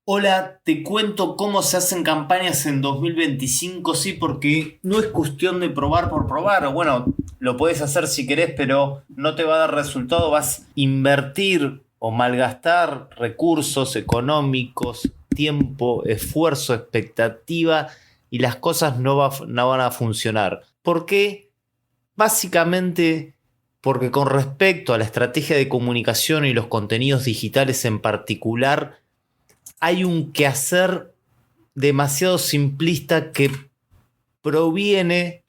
Hola, te cuento cómo se hacen campañas en 2025, sí, porque no es cuestión de probar por probar. Bueno, lo puedes hacer si querés, pero no te va a dar resultado. Vas a invertir o malgastar recursos económicos, tiempo, esfuerzo, expectativa y las cosas no van a funcionar. ¿Por qué? Básicamente porque con respecto a la estrategia de comunicación y los contenidos digitales en particular, hay un quehacer demasiado simplista que proviene,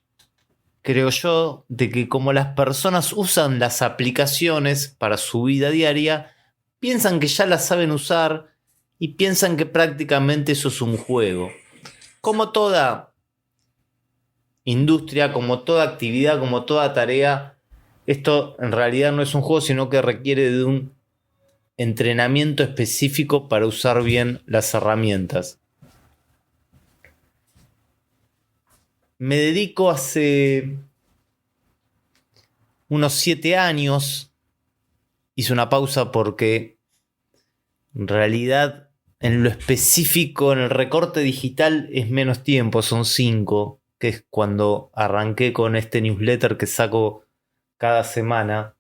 creo yo, de que como las personas usan las aplicaciones para su vida diaria, piensan que ya las saben usar y piensan que prácticamente eso es un juego. Como toda industria, como toda actividad, como toda tarea, esto en realidad no es un juego, sino que requiere de un entrenamiento específico para usar bien las herramientas. Me dedico hace unos 7 años, hice una pausa porque en realidad en lo específico, en el recorte digital es menos tiempo, son 5, que es cuando arranqué con este newsletter que saco cada semana,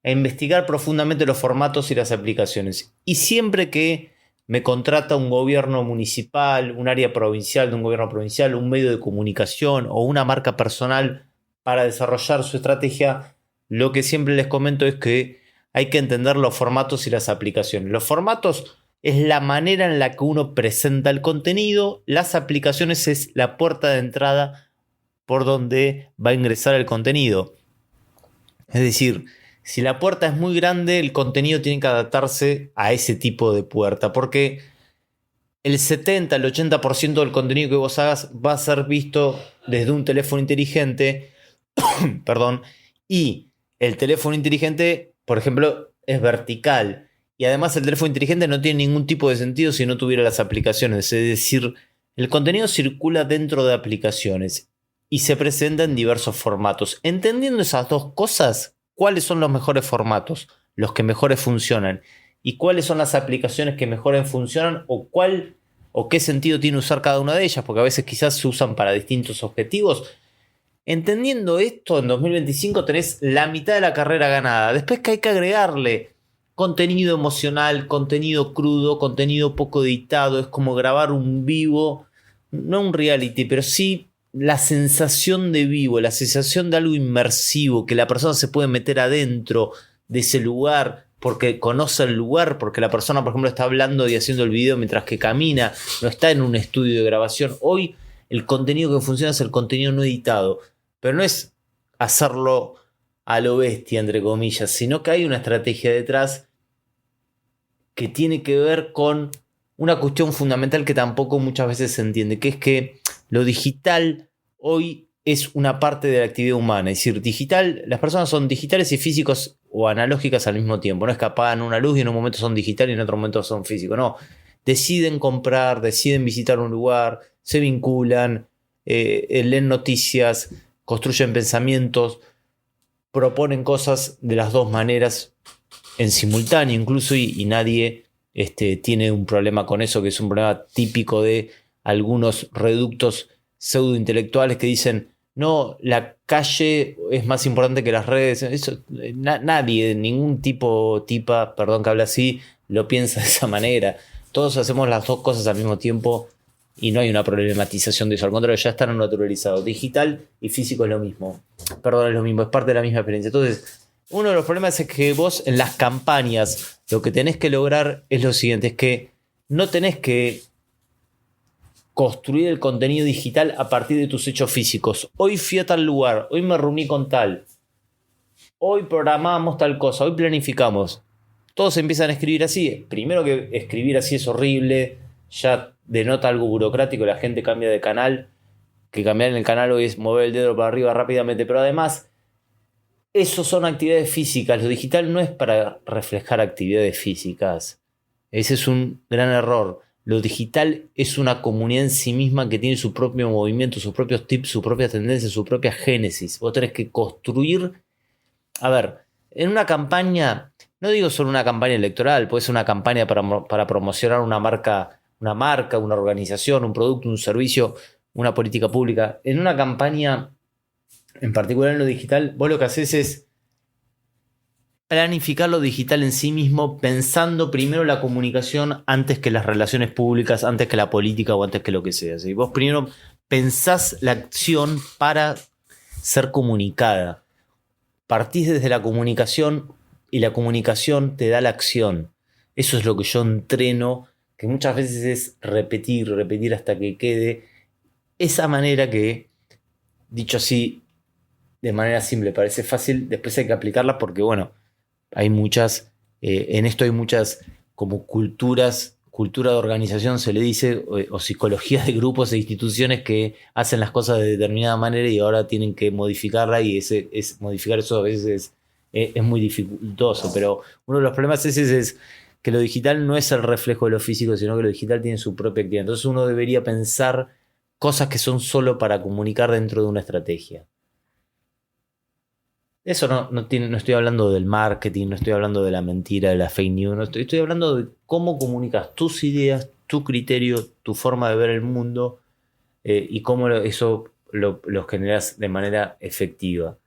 a investigar profundamente los formatos y las aplicaciones. Y siempre que me contrata un gobierno municipal, un área provincial de un gobierno provincial, un medio de comunicación o una marca personal para desarrollar su estrategia, lo que siempre les comento es que hay que entender los formatos y las aplicaciones. Los formatos es la manera en la que uno presenta el contenido, las aplicaciones es la puerta de entrada por donde va a ingresar el contenido. Es decir, si la puerta es muy grande, el contenido tiene que adaptarse a ese tipo de puerta, porque el 70, el 80% del contenido que vos hagas va a ser visto desde un teléfono inteligente, perdón, y el teléfono inteligente, por ejemplo, es vertical. Y además el teléfono inteligente no tiene ningún tipo de sentido si no tuviera las aplicaciones. Es decir, el contenido circula dentro de aplicaciones y se presenta en diversos formatos. Entendiendo esas dos cosas, ¿cuáles son los mejores formatos? Los que mejores funcionan. ¿Y cuáles son las aplicaciones que mejor funcionan? ¿O qué sentido tiene usar cada una de ellas? Porque a veces quizás se usan para distintos objetivos. Entendiendo esto, en 2025 tenés la mitad de la carrera ganada. Después que hay que agregarle contenido emocional, contenido crudo, contenido poco editado. Es como grabar un vivo, no un reality, pero sí la sensación de vivo, la sensación de algo inmersivo, que la persona se puede meter adentro de ese lugar porque conoce el lugar, porque la persona, por ejemplo, está hablando y haciendo el video mientras que camina, no está en un estudio de grabación. Hoy el contenido que funciona es el contenido no editado, pero no es hacerlo a lo bestia, entre comillas, sino que hay una estrategia detrás que tiene que ver con una cuestión fundamental que tampoco muchas veces se entiende, que es que lo digital hoy es una parte de la actividad humana. Es decir, digital, las personas son digitales y físicos o analógicas al mismo tiempo. No es que apagan una luz y en un momento son digitales y en otro momento son físicos. No, deciden comprar, deciden visitar un lugar, se vinculan, leen noticias, construyen pensamientos, proponen cosas de las dos maneras en simultáneo incluso y nadie tiene un problema con eso, que es un problema típico de algunos reductos pseudointelectuales que dicen no, la calle es más importante que las redes. Eso, nadie, ningún tipa, perdón que hable así, lo piensa de esa manera. Todos hacemos las dos cosas al mismo tiempo y no hay una problematización de eso. Al contrario, ya están naturalizados. Digital y físico es lo mismo. Perdón, es lo mismo, es parte de la misma experiencia. Entonces, uno de los problemas es que vos en las campañas lo que tenés que lograr es lo siguiente, es que no tenés que construir el contenido digital a partir de tus hechos físicos. Hoy fui a tal lugar, hoy me reuní con tal, hoy programamos tal cosa, hoy planificamos. Todos empiezan a escribir así. Primero que escribir así es horrible, ya denota algo burocrático, la gente cambia de canal, que cambiar en el canal hoy es mover el dedo para arriba rápidamente, pero además eso son actividades físicas. Lo digital no es para reflejar actividades físicas. Ese es un gran error. Lo digital es una comunidad en sí misma que tiene su propio movimiento, sus propios tips, sus propias tendencias, su propia génesis. Vos tenés que construir. A ver, en una campaña no digo solo una campaña electoral, puede ser una campaña para promocionar una marca, una organización, un producto, un servicio, una política pública. En una campaña, en particular en lo digital, vos lo que haces es planificar lo digital en sí mismo, pensando primero la comunicación antes que las relaciones públicas, antes que la política o antes que lo que sea. ¿Sí? Vos primero pensás la acción para ser comunicada. Partís desde la comunicación y la comunicación te da la acción. Eso es lo que yo entreno, que muchas veces es repetir, repetir hasta que quede. Esa manera que, dicho así, de manera simple, parece fácil, después hay que aplicarla porque, bueno, hay muchas, en esto hay muchas como cultura de organización se le dice, o psicología de grupos e instituciones que hacen las cosas de determinada manera y ahora tienen que modificarla y modificar eso a veces es muy dificultoso, pero uno de los problemas es que lo digital no es el reflejo de lo físico, sino que lo digital tiene su propia actividad. Entonces uno debería pensar cosas que son solo para comunicar dentro de una estrategia. Eso no estoy hablando del marketing, no estoy hablando de la mentira, de la fake news, estoy hablando de cómo comunicas tus ideas, tu criterio, tu forma de ver el mundo y cómo eso lo generas de manera efectiva.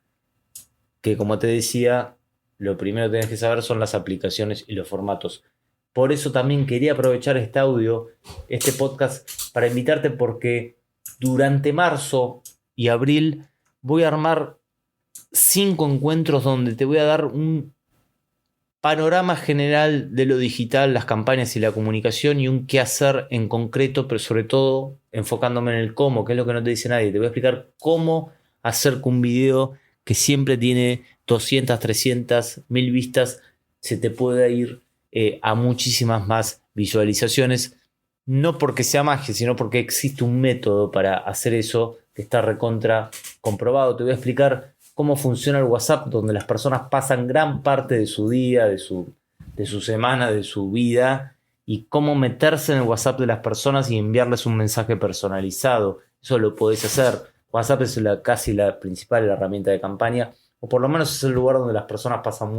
Que como te decía, lo primero que tienes que saber son las aplicaciones y los formatos. Por eso también quería aprovechar este audio, este podcast, para invitarte porque durante marzo y abril voy a armar 5 encuentros donde te voy a dar un panorama general de lo digital, las campañas y la comunicación y un qué hacer en concreto, pero sobre todo enfocándome en el cómo, que es lo que no te dice nadie. Te voy a explicar cómo hacer que un video que siempre tiene 200, 300, 1000 vistas se te pueda ir a muchísimas más visualizaciones. No porque sea magia, sino porque existe un método para hacer eso que está recontra comprobado. Te voy a explicar cómo funciona el WhatsApp, donde las personas pasan gran parte de su día, de su semana, de su vida, y cómo meterse en el WhatsApp de las personas y enviarles un mensaje personalizado. Eso lo podés hacer. WhatsApp es casi la principal herramienta de campaña, o por lo menos es el lugar donde las personas pasan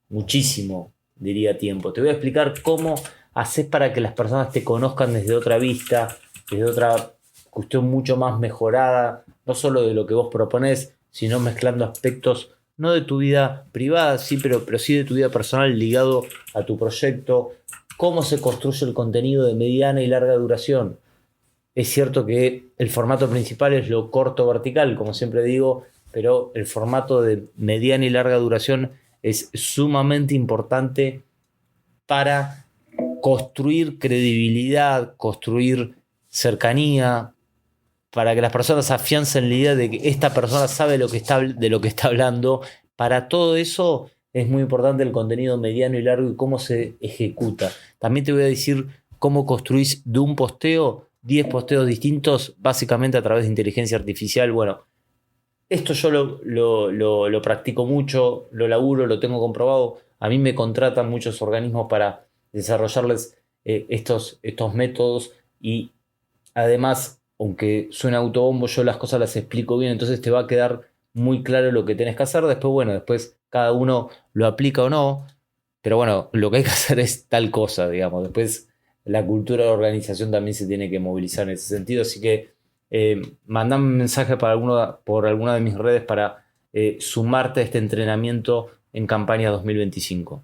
muchísimo, diría, tiempo. Te voy a explicar cómo haces para que las personas te conozcan desde otra vista, desde otra cuestión mucho más mejorada, no solo de lo que vos proponés, sino mezclando aspectos no de tu vida privada, sí, pero sí de tu vida personal ligado a tu proyecto, cómo se construye el contenido de mediana y larga duración. Es cierto que el formato principal es lo corto vertical, como siempre digo, pero el formato de mediana y larga duración es sumamente importante para construir credibilidad, construir cercanía, para que las personas afiancen la idea de que esta persona sabe de lo que está hablando. Para todo eso es muy importante el contenido mediano y largo y cómo se ejecuta. También te voy a decir cómo construís de un posteo 10 posteos distintos, básicamente a través de inteligencia artificial. Bueno, esto yo lo practico mucho, lo laburo, lo tengo comprobado. A mí me contratan muchos organismos para desarrollarles estos métodos y además, aunque suene autobombo, yo las cosas las explico bien, entonces te va a quedar muy claro lo que tenés que hacer. Después, bueno, después cada uno lo aplica o no, pero bueno, lo que hay que hacer es tal cosa, digamos. Después la cultura de organización también se tiene que movilizar en ese sentido, así que mandame un mensaje por alguna de mis redes para sumarte a este entrenamiento en campaña 2025.